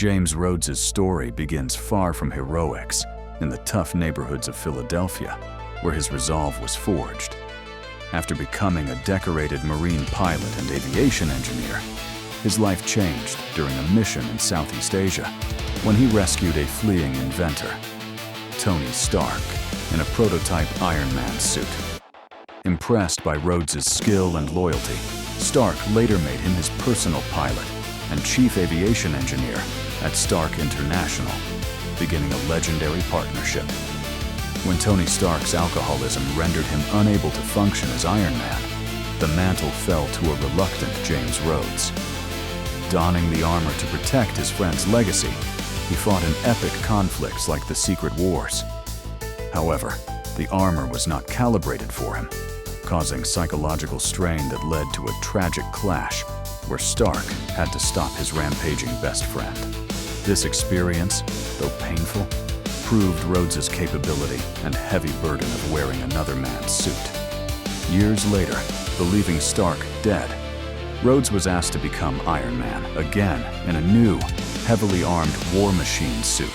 James Rhodes's story begins far from heroics in the tough neighborhoods of Philadelphia, where his resolve was forged. After becoming a decorated Marine pilot and aviation engineer, his life changed during a mission in Southeast Asia when he rescued a fleeing inventor, Tony Stark, in a prototype Iron Man suit. Impressed by Rhodes's skill and loyalty, Stark later made him his personal pilot and chief aviation engineer at Stark International, beginning a legendary partnership. When Tony Stark's alcoholism rendered him unable to function as Iron Man, the mantle fell to a reluctant James Rhodes. Donning the armor to protect his friend's legacy, he fought in epic conflicts like the Secret Wars. However, the armor was not calibrated for him, causing psychological strain that led to a tragic clash where Stark had to stop his rampaging best friend. This experience, though painful, proved Rhodes's capability and heavy burden of wearing another man's suit. Years later, believing Stark dead, Rhodes was asked to become Iron Man again in a new, heavily armed War Machine suit.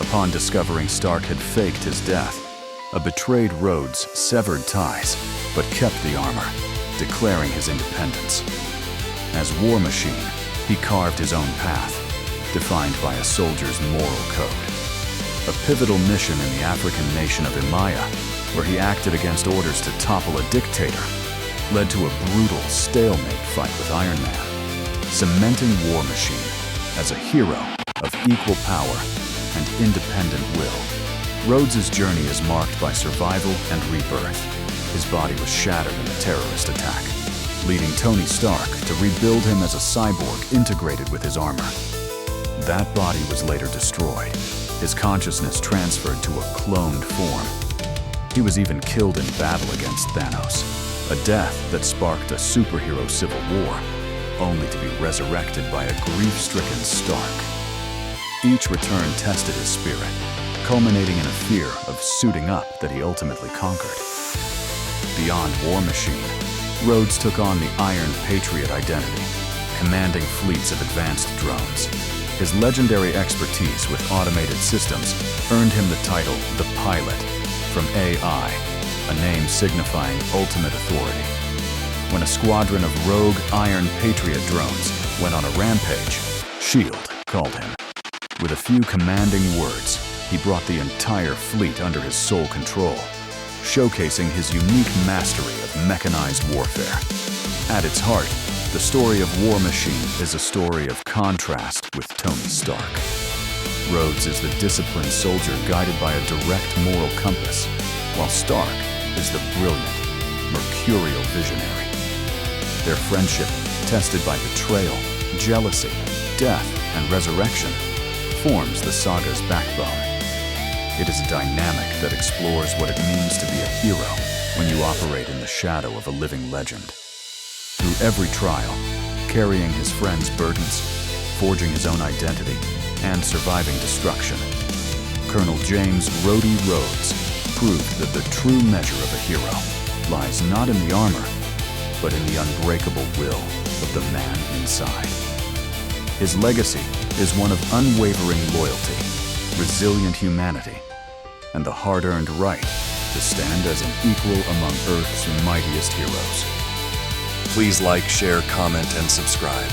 Upon discovering Stark had faked his death, a betrayed Rhodes severed ties but kept the armor, declaring his independence. As War Machine, he carved his own path, defined by a soldier's moral code. A pivotal mission in the African nation of Imaya, where he acted against orders to topple a dictator, led to a brutal stalemate fight with Iron Man, cementing War Machine as a hero of equal power and independent will. Rhodes's journey is marked by survival and rebirth. His body was shattered in a terrorist attack, leading Tony Stark to rebuild him as a cyborg integrated with his armor. That body was later destroyed, his consciousness transferred to a cloned form. He was even killed in battle against Thanos, a death that sparked a superhero civil war, only to be resurrected by a grief-stricken Stark. Each return tested his spirit, culminating in a fear of suiting up that he ultimately conquered. Beyond War Machine, Rhodes took on the Iron Patriot identity, commanding fleets of advanced drones. His legendary expertise with automated systems earned him the title The Pilot, from AI, a name signifying ultimate authority. When a squadron of rogue Iron Patriot drones went on a rampage, S.H.I.E.L.D. called him. With a few commanding words, he brought the entire fleet under his sole control, showcasing his unique mastery of mechanized warfare. At its heart, the story of War Machine is a story of contrast with Tony Stark. Rhodes is the disciplined soldier guided by a direct moral compass, while Stark is the brilliant, mercurial visionary. Their friendship, tested by betrayal, jealousy, death, and resurrection, forms the saga's backbone. It is a dynamic that explores what it means to be a hero when you operate in the shadow of a living legend. Through every trial, carrying his friends' burdens, forging his own identity, and surviving destruction, Colonel James "Rhodey" Rhodes proved that the true measure of a hero lies not in the armor, but in the unbreakable will of the man inside. His legacy is one of unwavering loyalty, resilient humanity, and the hard-earned right to stand as an equal among Earth's mightiest heroes. Please like, share, comment, and subscribe.